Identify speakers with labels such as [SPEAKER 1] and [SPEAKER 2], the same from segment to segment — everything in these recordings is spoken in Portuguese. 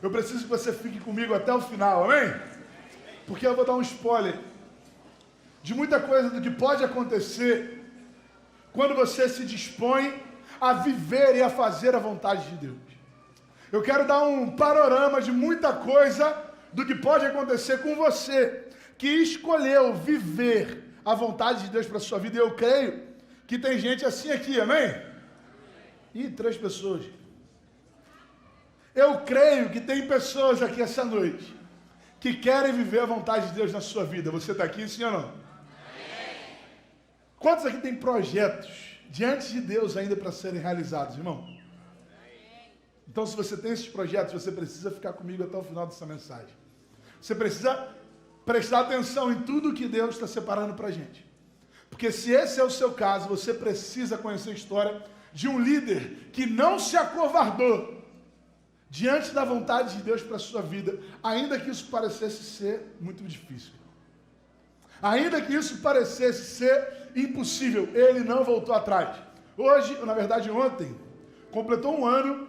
[SPEAKER 1] Eu preciso que você fique comigo até o final, amém? Porque eu vou dar um spoiler de muita coisa do que pode acontecer quando você se dispõe a viver e a fazer a vontade de Deus. Eu quero dar um panorama de muita coisa do que pode acontecer com você que escolheu viver a vontade de Deus para a sua vida. E eu creio que tem gente assim aqui, amém? Ih, 3 pessoas. Eu creio que tem pessoas aqui essa noite que querem viver a vontade de Deus na sua vida. Você está aqui, sim ou não? Quantos aqui tem projetos diante de Deus ainda para serem realizados, irmão? Então, se você tem esses projetos, você precisa ficar comigo até o final dessa mensagem. Você precisa prestar atenção em tudo que Deus está separando para a gente. Porque se esse é o seu caso, você precisa conhecer a história de um líder que não se acovardou diante da vontade de Deus para a sua vida, ainda que isso parecesse ser muito difícil. Ainda que isso parecesse ser impossível, ele não voltou atrás. Hoje, na verdade ontem, completou um ano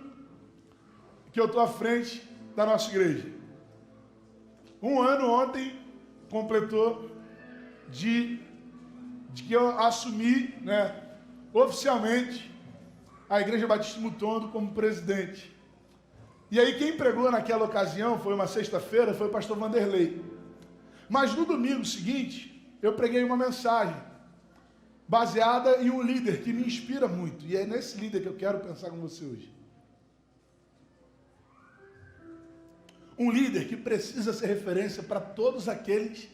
[SPEAKER 1] que eu estou à frente da nossa igreja. Um ano ontem completou de que eu assumi, oficialmente a Igreja Batista Mutondo como presidente. E aí quem pregou naquela ocasião, foi uma sexta-feira, foi o pastor Vanderlei. Mas no domingo seguinte, eu preguei uma mensagem baseada em um líder que me inspira muito. E é nesse líder que eu quero pensar com você hoje. Um líder que precisa ser referência para todos aqueles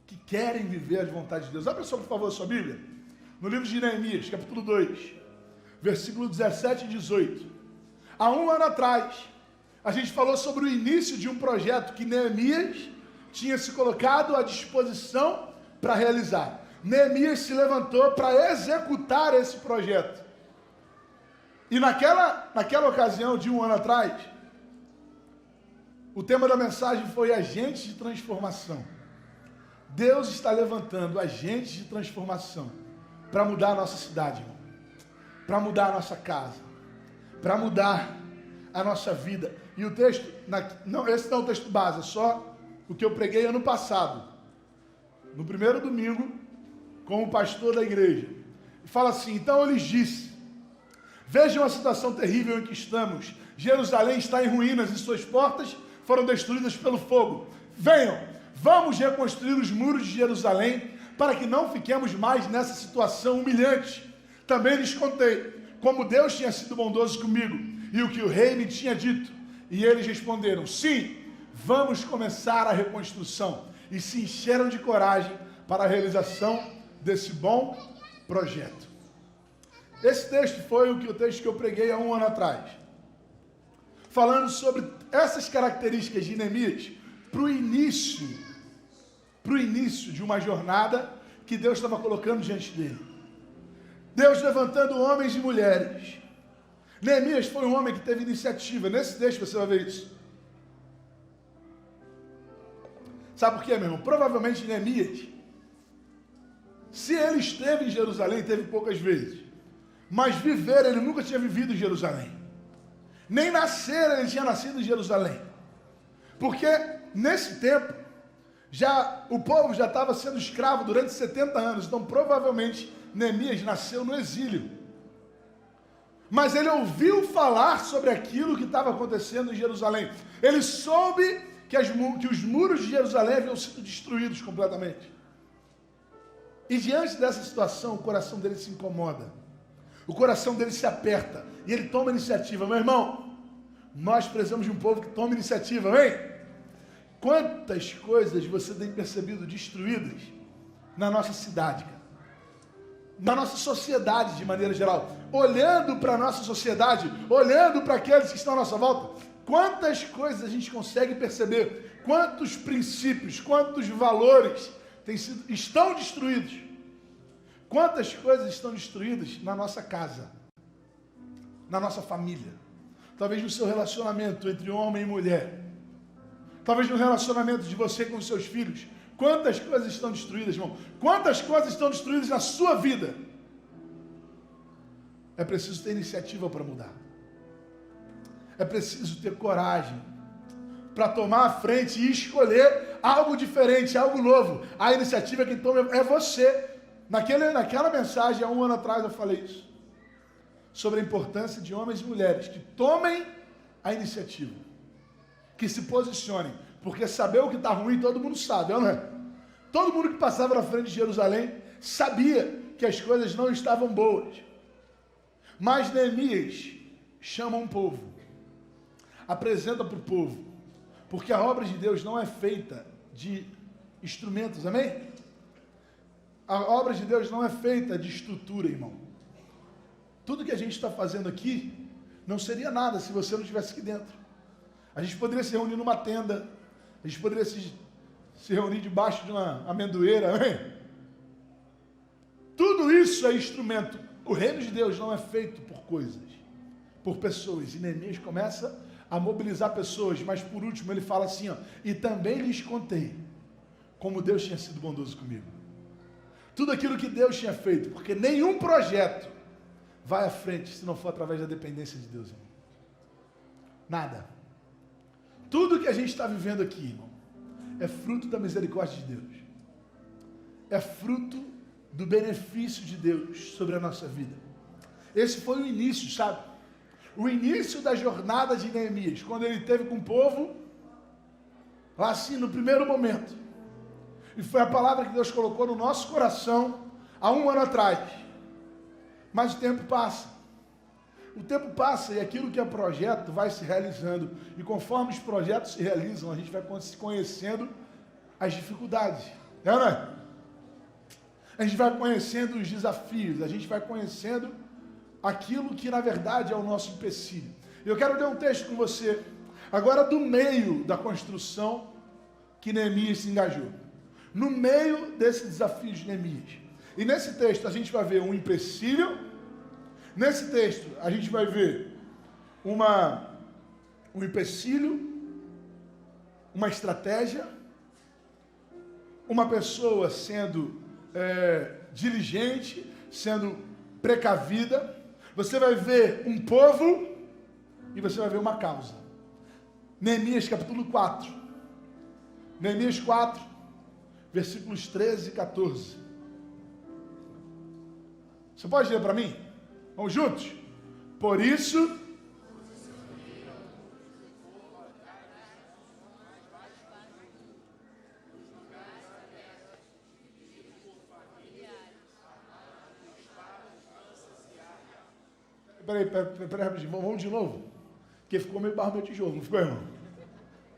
[SPEAKER 1] que querem viver as vontades de Deus. Abra só, por favor, a sua Bíblia. No livro de Neemias, capítulo 2, versículo 17 e 18. Há um ano atrás, a gente falou sobre o início de um projeto que Neemias tinha se colocado à disposição para realizar. Neemias se levantou para executar esse projeto. E naquela ocasião de um ano atrás, o tema da mensagem foi agentes de transformação. Deus está levantando agentes de transformação para mudar a nossa cidade, irmão. Para mudar a nossa casa, para mudar a nossa vida. E o texto, esse não é o texto base, é só o que eu preguei ano passado, no primeiro domingo, como pastor da igreja. E fala assim: então eu lhes disse, vejam a situação terrível em que estamos. Jerusalém está em ruínas e suas portas foram destruídas pelo fogo. Venham, vamos reconstruir os muros de Jerusalém para que não fiquemos mais nessa situação humilhante. Também lhes contei como Deus tinha sido bondoso comigo e o que o rei me tinha dito. E eles responderam: sim, vamos começar a reconstrução. E se encheram de coragem para a realização desse bom projeto. Esse texto foi o texto que eu preguei há um ano atrás, falando sobre essas características de Neemias para o início de uma jornada que Deus estava colocando diante dele. Deus levantando homens e mulheres. Neemias foi um homem que teve iniciativa. Nesse texto você vai ver isso. Sabe por quê, meu irmão? Provavelmente Neemias, se ele esteve em Jerusalém, teve poucas vezes. Mas viver, ele nunca tinha vivido em Jerusalém. Nem nascer, ele tinha nascido em Jerusalém. Porque nesse tempo, o povo já estava sendo escravo durante 70 anos. Então provavelmente Neemias nasceu no exílio. Mas ele ouviu falar sobre aquilo que estava acontecendo em Jerusalém. Ele soube que os muros de Jerusalém haviam sido destruídos completamente. E diante dessa situação, o coração dele se incomoda. O coração dele se aperta. E ele toma iniciativa. Meu irmão, nós precisamos de um povo que tome iniciativa, amém? Quantas coisas você tem percebido destruídas na nossa cidade, cara? Na nossa sociedade de maneira geral, olhando para a nossa sociedade, olhando para aqueles que estão à nossa volta, quantas coisas a gente consegue perceber, quantos princípios, quantos valores estão destruídos, quantas coisas estão destruídas na nossa casa, na nossa família, talvez no seu relacionamento entre homem e mulher, talvez no relacionamento de você com os seus filhos. Quantas coisas estão destruídas, irmão? Quantas coisas estão destruídas na sua vida? É preciso ter iniciativa para mudar. É preciso ter coragem para tomar a frente e escolher algo diferente, algo novo. A iniciativa quem toma é você. Naquela mensagem, há um ano atrás, eu falei isso. Sobre a importância de homens e mulheres que tomem a iniciativa. Que se posicionem. Porque saber o que está ruim, todo mundo sabe, não é? Todo mundo que passava na frente de Jerusalém sabia que as coisas não estavam boas. Mas Neemias chama um povo. Apresenta para o povo. Porque a obra de Deus não é feita de instrumentos, amém? A obra de Deus não é feita de estrutura, irmão. Tudo que a gente está fazendo aqui não seria nada se você não estivesse aqui dentro. A gente poderia se reunir numa tenda, a gente poderia se reunir debaixo de uma amendoeira, amém? Tudo isso é instrumento. O reino de Deus não é feito por coisas, por pessoas. E Neemias começa a mobilizar pessoas, mas por último ele fala assim, ó, e também lhes contei como Deus tinha sido bondoso comigo. Tudo aquilo que Deus tinha feito, porque nenhum projeto vai à frente se não for através da dependência de Deus, irmão. Nada. Tudo que a gente está vivendo aqui, irmão, é fruto da misericórdia de Deus. É fruto do benefício de Deus sobre a nossa vida. Esse foi o início, sabe? O início da jornada de Neemias, quando ele esteve com o povo, lá assim, no primeiro momento. E foi a palavra que Deus colocou no nosso coração há um ano atrás. Mas o tempo passa. O tempo passa e aquilo que é projeto vai se realizando. E conforme os projetos se realizam, a gente vai conhecendo as dificuldades. Não é? A gente vai conhecendo os desafios, a gente vai conhecendo aquilo que na verdade é o nosso empecilho. Eu quero ler um texto com você, agora do meio da construção que Neemias se engajou. No meio desse desafio de Neemias. E nesse texto a gente vai ver um empecilho, nesse texto a gente vai ver um empecilho, uma estratégia, uma pessoa sendo diligente, sendo precavida. Você vai ver um povo e você vai ver uma causa. Neemias capítulo 4. Neemias 4, versículos 13 e 14. Você pode ler para mim? Vamos juntos? Por isso, Peraí, rapidinho, vamos de novo? Porque ficou meio barro meu tijolo, não ficou, irmão?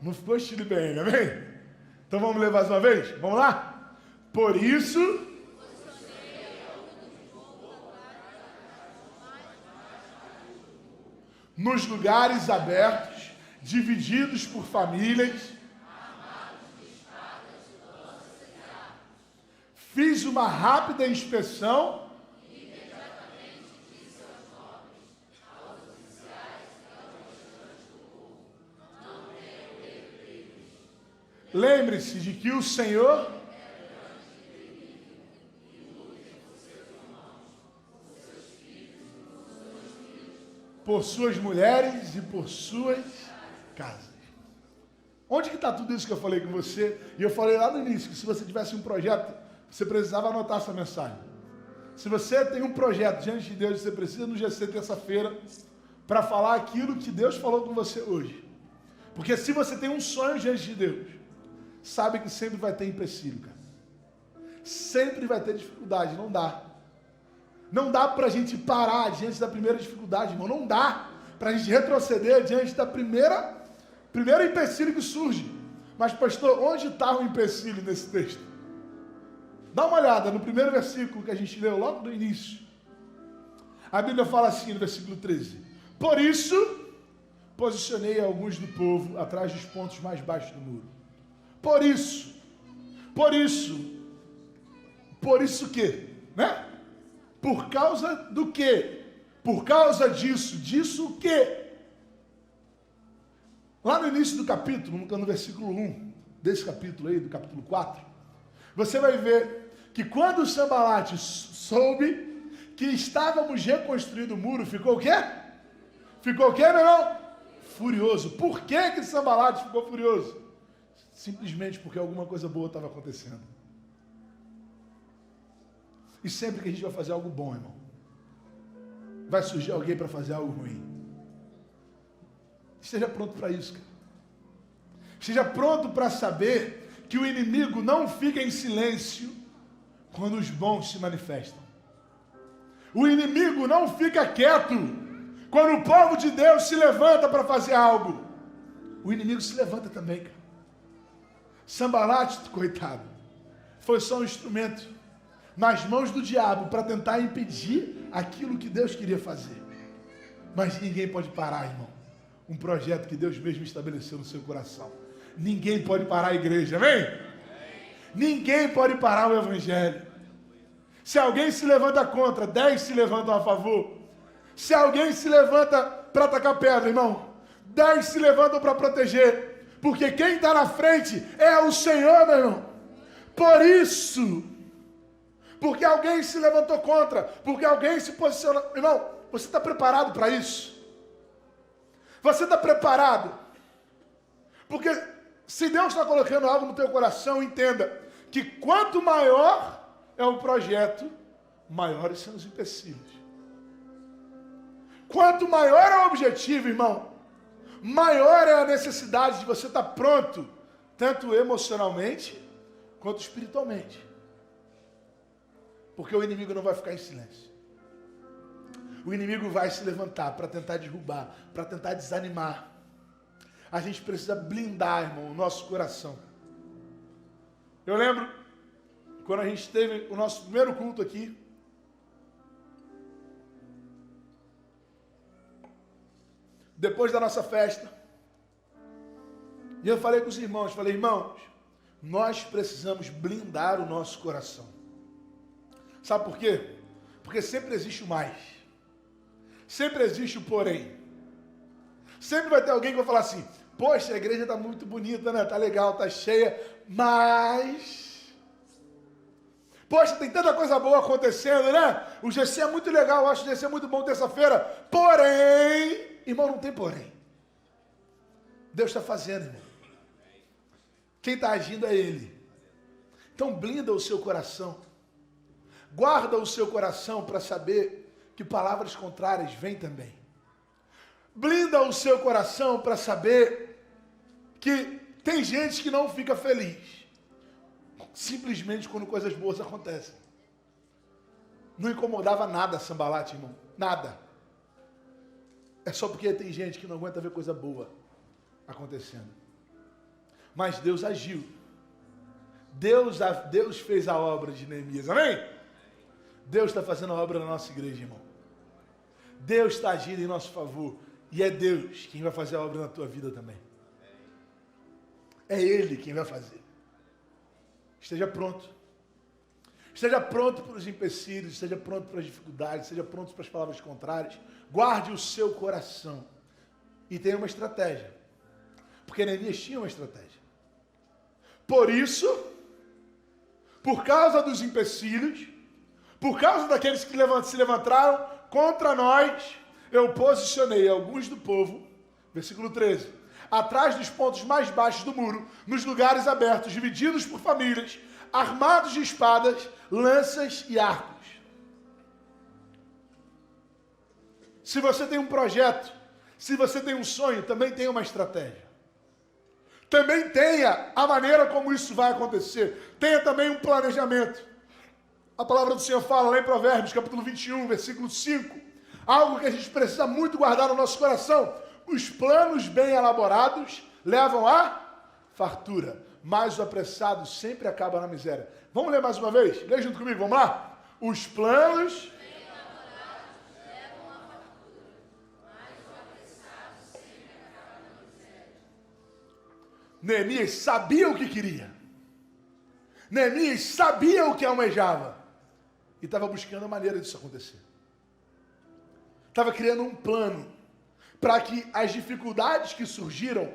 [SPEAKER 1] Não ficou estilo bem, amém? Então vamos ler mais uma vez? Vamos lá? Por isso, nos lugares abertos, divididos por famílias, fiz uma rápida inspeção. Lembre-se de que o Senhor por suas mulheres e por suas casas. Onde que está tudo isso que eu falei com você? E eu falei lá no início que se você tivesse um projeto, você precisava anotar essa mensagem. Se você tem um projeto diante de Deus, você precisa no GC terça-feira para falar aquilo que Deus falou com você hoje. Porque se você tem um sonho diante de Deus, sabe que sempre vai ter empecilho, cara. Sempre vai ter dificuldade, não dá. Não dá para a gente parar diante da primeira dificuldade, irmão. Não dá para a gente retroceder diante da primeiro empecilho que surge. Mas, pastor, onde está o empecilho nesse texto? Dá uma olhada no primeiro versículo que a gente leu logo no início. A Bíblia fala assim no versículo 13. Por isso, posicionei alguns do povo atrás dos pontos mais baixos do muro. Por isso o quê? Né? Por causa do quê? Por causa disso o quê? Lá no início do capítulo, no versículo 1, desse capítulo aí, do capítulo 4, você vai ver que quando Sanbalate soube que estávamos reconstruindo o muro, ficou o quê? Ficou o quê, meu irmão? furioso. Por que Sambalate ficou furioso? Simplesmente porque alguma coisa boa estava acontecendo. E sempre que a gente vai fazer algo bom, irmão, vai surgir alguém para fazer algo ruim. Esteja pronto para isso, cara. Esteja pronto para saber que o inimigo não fica em silêncio quando os bons se manifestam. O inimigo não fica quieto quando o povo de Deus se levanta para fazer algo. O inimigo se levanta também, cara. Sambalate, coitado, foi só um instrumento nas mãos do diabo para tentar impedir aquilo que Deus queria fazer. Mas ninguém pode parar, irmão, um projeto que Deus mesmo estabeleceu no seu coração. Ninguém pode parar a igreja, amém? Ninguém pode parar o evangelho. Se alguém se levanta contra, 10 se levantam a favor. Se alguém se levanta para atacar pedra, irmão, 10 se levantam para proteger. Porque quem está na frente é o Senhor, meu irmão. Por isso, porque alguém se levantou contra, porque alguém se posicionou. Irmão, você está preparado para isso? Você está preparado? Porque se Deus está colocando algo no teu coração, entenda que quanto maior é o projeto, maiores são os empecilhos. Quanto maior é o objetivo, irmão, maior é a necessidade de você estar pronto, tanto emocionalmente quanto espiritualmente. Porque o inimigo não vai ficar em silêncio. O inimigo vai se levantar para tentar derrubar, para tentar desanimar. A gente precisa blindar, irmão, o nosso coração. Eu lembro, quando a gente teve o nosso primeiro culto aqui, depois da nossa festa, e eu falei com os irmãos, irmãos, nós precisamos blindar o nosso coração. Sabe por quê? Porque sempre existe o mais. Sempre existe o porém. Sempre vai ter alguém que vai falar assim, poxa, a igreja está muito bonita, né? Está legal, está cheia, mas... Poxa, tem tanta coisa boa acontecendo, né? O GC é muito legal, eu acho o GC muito bom terça-feira. Porém, irmão, não tem porém. Deus está fazendo, irmão. Quem está agindo é Ele. Então blinda o seu coração. Guarda o seu coração para saber que palavras contrárias vêm também. Blinda o seu coração para saber que tem gente que não fica feliz simplesmente quando coisas boas acontecem. Não incomodava nada Sambalate, irmão. Nada. É só porque tem gente que não aguenta ver coisa boa acontecendo. Mas Deus agiu. Deus fez a obra de Neemias. Amém? Deus está fazendo a obra na nossa igreja, irmão. Deus está agindo em nosso favor. E é Deus quem vai fazer a obra na tua vida também. É Ele quem vai fazer. Esteja pronto. Esteja pronto para os empecilhos, esteja pronto para as dificuldades, esteja pronto para as palavras contrárias. Guarde o seu coração. E tenha uma estratégia. Porque Neemias tinha uma estratégia. Por isso, por causa dos empecilhos, por causa daqueles que se levantaram contra nós, eu posicionei alguns do povo, versículo 13, atrás dos pontos mais baixos do muro, nos lugares abertos, divididos por famílias, armados de espadas, lanças e arcos. Se você tem um projeto, se você tem um sonho, também tenha uma estratégia. Também tenha a maneira como isso vai acontecer. Tenha também um planejamento. A palavra do Senhor fala lá em Provérbios, capítulo 21, versículo 5. Algo que a gente precisa muito guardar no nosso coração. Os planos bem elaborados levam à fartura, mas o apressado sempre acaba na miséria. Vamos ler mais uma vez? Lê junto comigo, vamos lá? Os planos bem elaborados levam à fartura, mas o apressado sempre acaba na miséria. Neemias sabia o que queria. Neemias sabia o que almejava. E estava buscando a maneira disso acontecer. Estava criando um plano para que as dificuldades que surgiram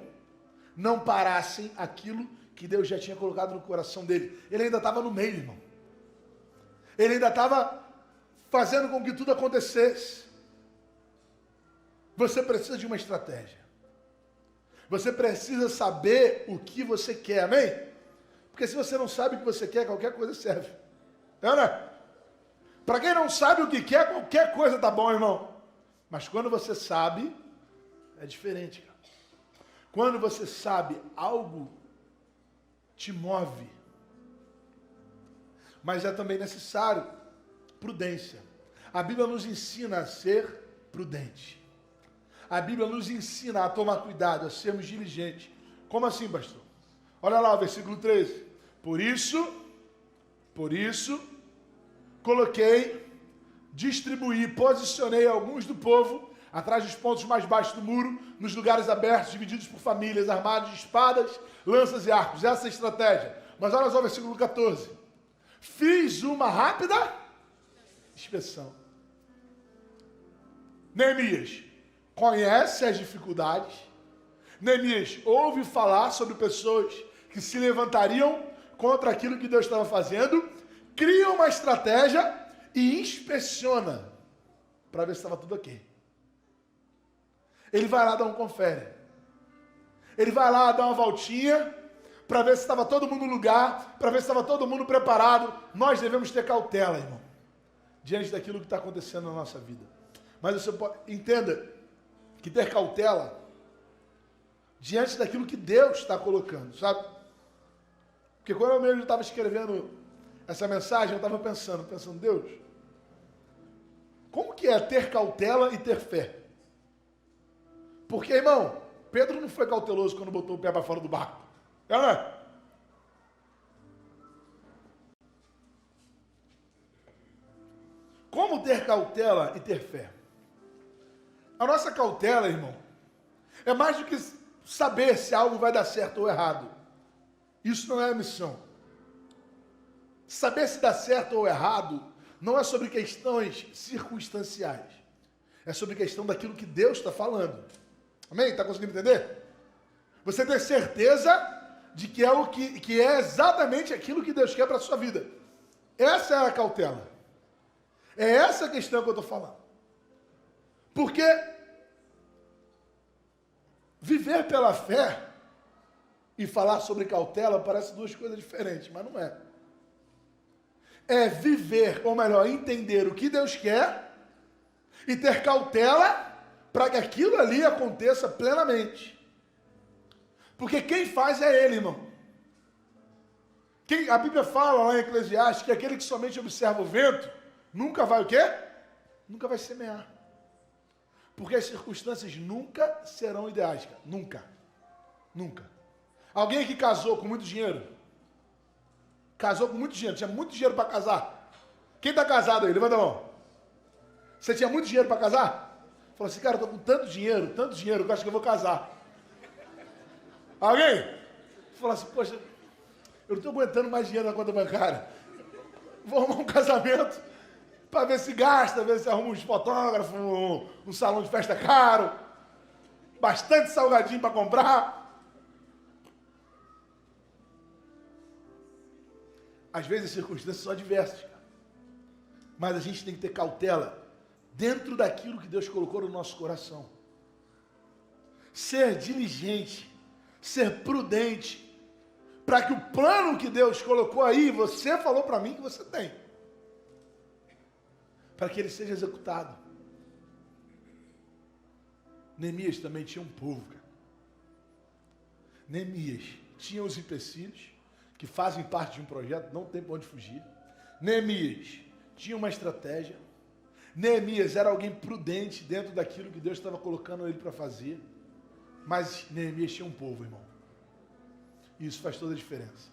[SPEAKER 1] não parassem aquilo que Deus já tinha colocado no coração dele. Ele ainda estava no meio, irmão. Ele ainda estava fazendo com que tudo acontecesse. Você precisa de uma estratégia. Você precisa saber o que você quer, amém? Porque se você não sabe o que você quer, qualquer coisa serve. É, né? Para quem não sabe o que quer, qualquer coisa tá bom, irmão. Mas quando você sabe, é diferente, cara. Quando você sabe, algo te move. Mas é também necessário prudência. A Bíblia nos ensina a ser prudente. A Bíblia nos ensina a tomar cuidado, a sermos diligentes. Como assim, pastor? Olha lá o versículo 13. Por isso, distribuí, posicionei alguns do povo atrás dos pontos mais baixos do muro, nos lugares abertos, divididos por famílias, armados de espadas, lanças e arcos. Essa é a estratégia. Mas olha só o versículo 14. Fiz uma rápida inspeção. Neemias conhece as dificuldades. Neemias ouve falar sobre pessoas que se levantariam contra aquilo que Deus estava fazendo, cria uma estratégia e inspeciona para ver se estava tudo ok. Ele vai lá dar um confere. Ele vai lá dar uma voltinha para ver se estava todo mundo no lugar, para ver se estava todo mundo preparado. Nós devemos ter cautela, irmão, diante daquilo que está acontecendo na nossa vida. Mas você entenda que ter cautela diante daquilo que Deus está colocando, sabe? Porque quando eu mesmo estava escrevendo essa mensagem, eu estava pensando, Deus, como que é ter cautela e ter fé? Porque, irmão, Pedro não foi cauteloso quando botou o pé para fora do barco. É, não é? Como ter cautela e ter fé? A nossa cautela, irmão, é mais do que saber se algo vai dar certo ou errado. Isso não é a missão. Saber se dá certo ou errado não é sobre questões circunstanciais. É sobre questão daquilo que Deus está falando. Amém? Está conseguindo entender? Você ter certeza de que é que é exatamente aquilo que Deus quer para a sua vida. Essa é a cautela. É essa a questão que eu estou falando. Porque viver pela fé e falar sobre cautela parece duas coisas diferentes, mas não é. É viver, ou melhor, entender o que Deus quer e ter cautela para que aquilo ali aconteça plenamente. Porque quem faz é Ele, irmão. A Bíblia fala lá em Eclesiastes que aquele que somente observa o vento nunca vai o quê? Nunca vai semear. Porque as circunstâncias nunca serão ideais, cara. Nunca. Nunca. Alguém que casou com muito dinheiro? Casou com muito dinheiro. Tinha muito dinheiro para casar. Quem está casado aí? Levanta a mão. Você tinha muito dinheiro para casar? Falou assim, cara, eu estou com tanto dinheiro, que eu acho que eu vou casar. Alguém? Falou assim, poxa, eu não estou aguentando mais dinheiro na conta bancária. Vou arrumar um casamento para ver se gasta, ver se arruma uns fotógrafos, um salão de festa caro, bastante salgadinho para comprar. Às vezes as circunstâncias são adversas, cara. Mas a gente tem que ter cautela dentro daquilo que Deus colocou no nosso coração. Ser diligente, ser prudente, para que o plano que Deus colocou aí, você falou para mim que você tem, para que ele seja executado. Neemias também tinha um povo, cara. Neemias tinha os empecilhos, que fazem parte de um projeto, não tem para onde fugir. Neemias tinha uma estratégia. Neemias era alguém prudente dentro daquilo que Deus estava colocando ele para fazer. Mas Neemias tinha um povo, irmão. E isso faz toda a diferença.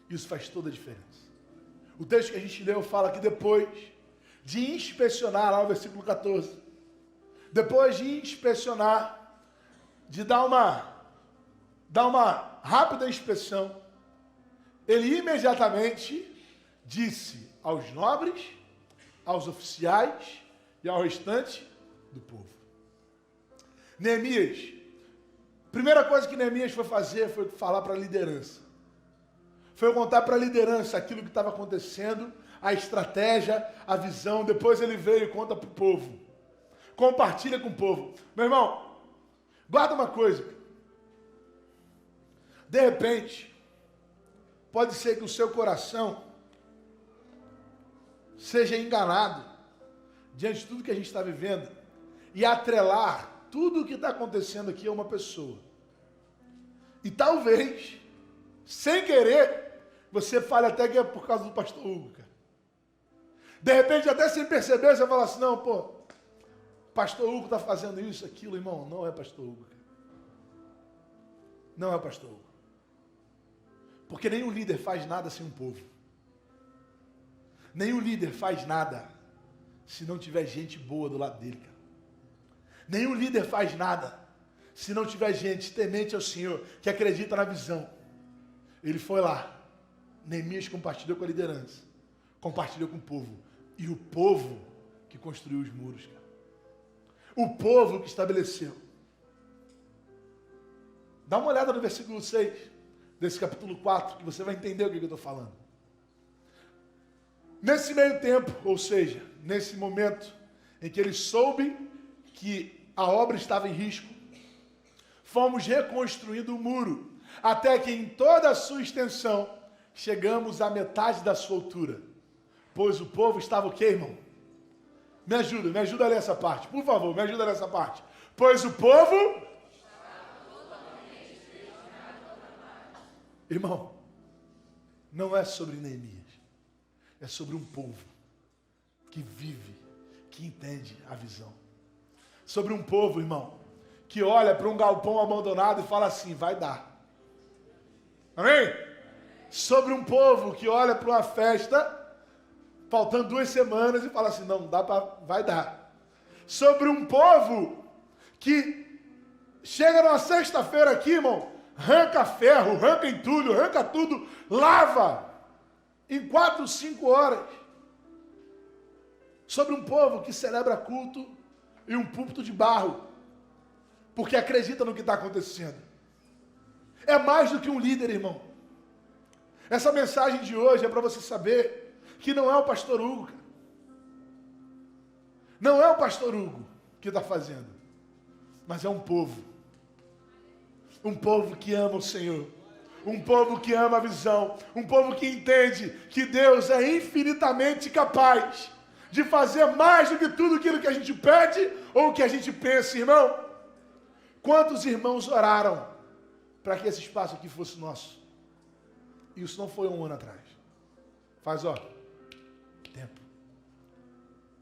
[SPEAKER 1] Isso faz toda a diferença. O texto que a gente leu fala que depois de inspecionar, lá no versículo 14, depois de inspecionar, de dar uma rápida inspeção, ele imediatamente disse aos nobres, aos oficiais e ao restante do povo. Neemias, primeira coisa que Neemias foi fazer foi falar para a liderança. Foi contar para a liderança aquilo que estava acontecendo, a estratégia, a visão. Depois ele veio e conta para o povo. Compartilha com o povo. Meu irmão, Guarda uma coisa. De repente, pode ser que o seu coração seja enganado diante de tudo que a gente está vivendo e atrelar tudo o que está acontecendo aqui a uma pessoa. E talvez, sem querer, você fale até que é por causa do pastor Hugo, cara. De repente, até sem perceber, você fala assim, não, pô, pastor Hugo está fazendo isso, aquilo, irmão. Não é pastor Hugo, cara. Não é pastor Hugo. Porque nenhum líder faz nada sem um povo. Nenhum líder faz nada se não tiver gente boa do lado dele, cara. Nenhum líder faz nada se não tiver gente temente ao Senhor, que acredita na visão. Ele foi lá. Neemias compartilhou com a liderança. Compartilhou com o povo. E o povo que construiu os muros, cara. O povo que estabeleceu. Dá uma olhada no versículo 6 desse capítulo 4, que você vai entender o que eu estou falando. Nesse meio tempo, ou seja, nesse momento em que ele soube que a obra estava em risco, fomos reconstruindo o muro, até que em toda a sua extensão, chegamos à metade da sua altura. Pois o povo estava o quê, irmão? Me ajuda a ler essa parte, por favor, me ajuda a ler essa parte. Pois o povo... Irmão, não é sobre Neemias, é sobre um povo que vive, que entende a visão. Sobre um povo, irmão, que olha para um galpão abandonado e fala assim, vai dar. Amém? Sobre um povo que olha para uma festa, faltando 2 semanas e fala assim, não dá para, vai dar. Sobre um povo que chega numa sexta-feira aqui, irmão, arranca ferro, arranca entulho, arranca tudo, lava em 4, 5 horas. Sobre um povo que celebra culto em um púlpito de barro, porque acredita no que está acontecendo. É mais do que um líder, irmão. Essa mensagem de hoje é para você saber que não é o pastor Hugo, cara. Não é o pastor Hugo que está fazendo, mas é um povo. Um povo que ama o Senhor. Um povo que ama a visão. Um povo que entende que Deus é infinitamente capaz de fazer mais do que tudo aquilo que a gente pede ou que a gente pensa, irmão. Quantos irmãos oraram para que esse espaço aqui fosse nosso? Isso não foi 1 ano atrás. Faz, ó, tempo.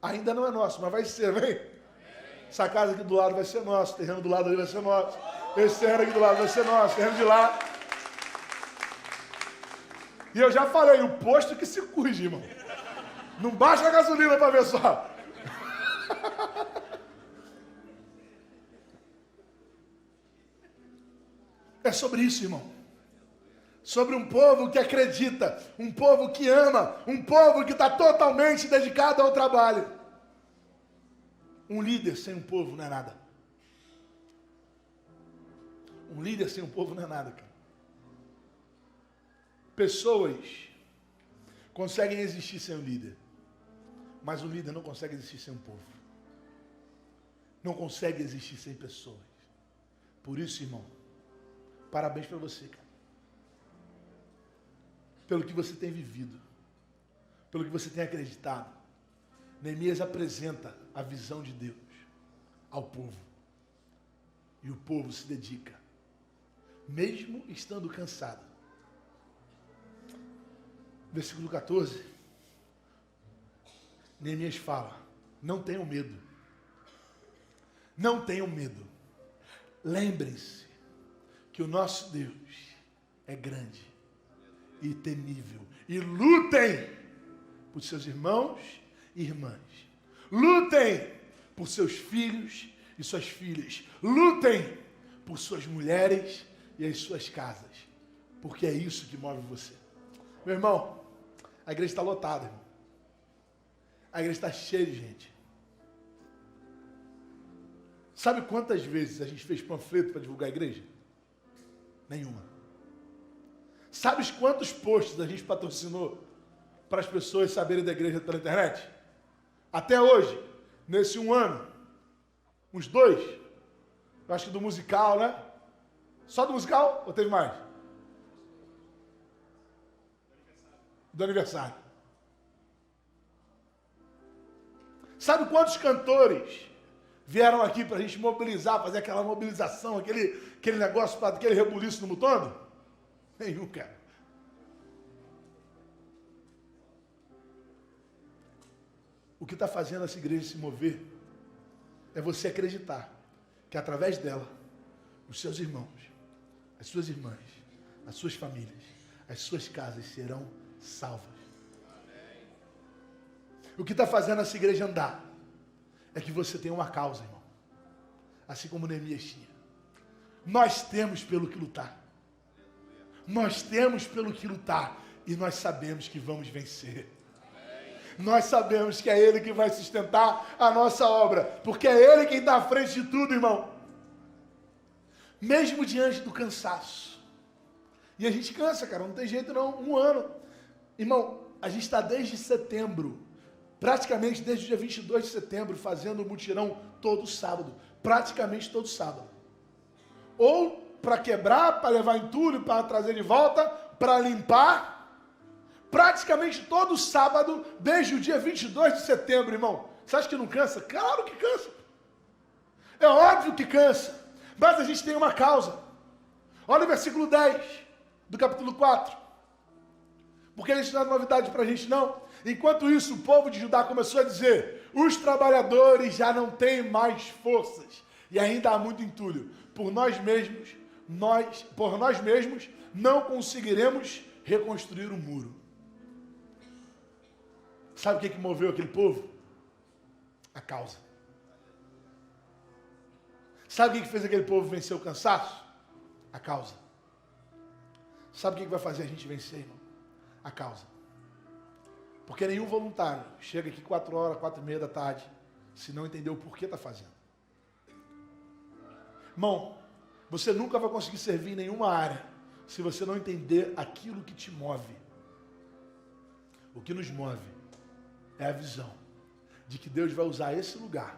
[SPEAKER 1] Ainda não é nosso, mas vai ser, vem. Essa casa aqui do lado vai ser nossa, o terreno do lado ali vai ser nosso. Esse terreno aqui do lado vai ser nosso, o terreno de lá. E eu já falei, o posto que se cuide, irmão. Não baixa a gasolina para ver só. É sobre isso, irmão. Sobre um povo que acredita, um povo que ama, um povo que está totalmente dedicado ao trabalho. Um líder sem um povo não é nada. Um líder sem um povo não é nada, cara. Pessoas conseguem existir sem um líder, mas um líder não consegue existir sem um povo. Não consegue existir sem pessoas. Por isso, irmão, parabéns para você, cara. Pelo que você tem vivido, pelo que você tem acreditado. Neemias apresenta a visão de Deus ao povo. E o povo se dedica, mesmo estando cansado. Versículo 14. Neemias fala, não tenham medo. Não tenham medo. Lembrem-se que o nosso Deus é grande e temível. E lutem por seus irmãos e irmãs. Lutem por seus filhos e suas filhas. Lutem por suas mulheres e as suas casas. Porque é isso que move você. Meu irmão, a igreja está lotada, irmão. A igreja está cheia de gente. Sabe quantas vezes a gente fez panfleto para divulgar a igreja? Nenhuma. Sabes quantos posts a gente patrocinou para as pessoas saberem da igreja pela internet? Até hoje, nesse 1 ano, uns 2, eu acho que do musical, né? Só do musical ou teve mais? Do aniversário. Sabe quantos cantores vieram aqui para a gente mobilizar, fazer aquela mobilização, aquele negócio, aquele rebuliço no mutondo? Nenhum, cara. O que está fazendo essa igreja se mover é você acreditar que através dela, os seus irmãos, as suas irmãs, as suas famílias, as suas casas serão salvas. O que está fazendo essa igreja andar é que você tem uma causa, irmão. Assim como Neemias tinha. Nós temos pelo que lutar. Nós temos pelo que lutar. E nós sabemos que vamos vencer. Nós sabemos que é Ele que vai sustentar a nossa obra. Porque é Ele quem está à frente de tudo, irmão. Mesmo diante do cansaço. E a gente cansa, cara. Não tem jeito não. Um ano. Irmão, a gente está desde setembro. Praticamente desde o dia 22 de setembro, fazendo o mutirão todo sábado. Praticamente todo sábado. Ou para quebrar, para levar entulho, para trazer de volta, para limpar. Praticamente todo sábado, desde o dia 22 de setembro, irmão. Você acha que não cansa? Claro que cansa. É óbvio que cansa. Mas a gente tem uma causa. Olha o versículo 10 do capítulo 4. Porque isso não é novidade para a gente, não. Enquanto isso, o povo de Judá começou a dizer: os trabalhadores já não têm mais forças. E ainda há muito entulho. Por nós mesmos não conseguiremos reconstruir o muro. Sabe o que moveu aquele povo? A causa. Sabe o que fez aquele povo vencer o cansaço? A causa. Sabe o que vai fazer a gente vencer, irmão? A causa. Porque nenhum voluntário chega aqui 4 horas, 4:30 da tarde, se não entender o porquê está fazendo. Irmão, você nunca vai conseguir servir em nenhuma área se você não entender aquilo que te move. O que nos move é a visão de que Deus vai usar esse lugar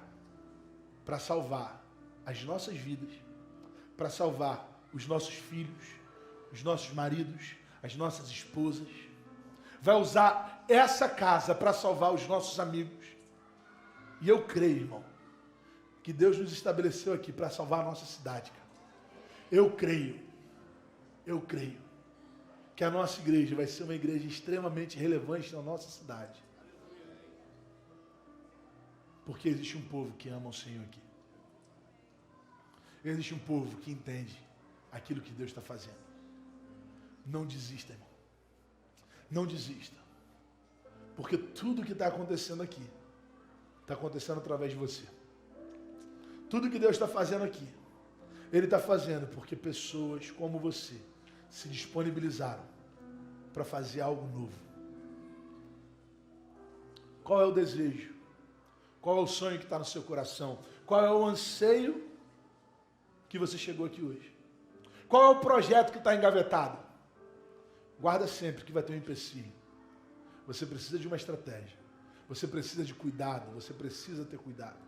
[SPEAKER 1] para salvar as nossas vidas, para salvar os nossos filhos, os nossos maridos, as nossas esposas. Vai usar essa casa para salvar os nossos amigos. E eu creio, irmão, que Deus nos estabeleceu aqui para salvar a nossa cidade, cara. Eu creio que a nossa igreja vai ser uma igreja extremamente relevante na nossa cidade. Porque existe um povo que ama o Senhor aqui. Existe um povo que entende aquilo que Deus está fazendo. Não desista, irmão. Não desista. Porque tudo que está acontecendo aqui, está acontecendo através de você. Tudo que Deus está fazendo aqui, Ele está fazendo porque pessoas como você se disponibilizaram para fazer algo novo. Qual é o desejo? Qual é o sonho que está no seu coração? Qual é o anseio que você chegou aqui hoje? Qual é o projeto que está engavetado? Guarda sempre que vai ter um empecilho. Você precisa de uma estratégia. Você precisa de cuidado. Você precisa ter cuidado.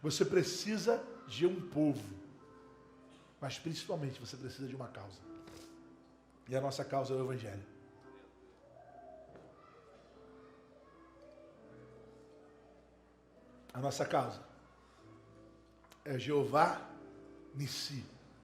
[SPEAKER 1] Você precisa de um povo. Mas principalmente você precisa de uma causa. E a nossa causa é o Evangelho. A nossa causa é Jeová Nissi.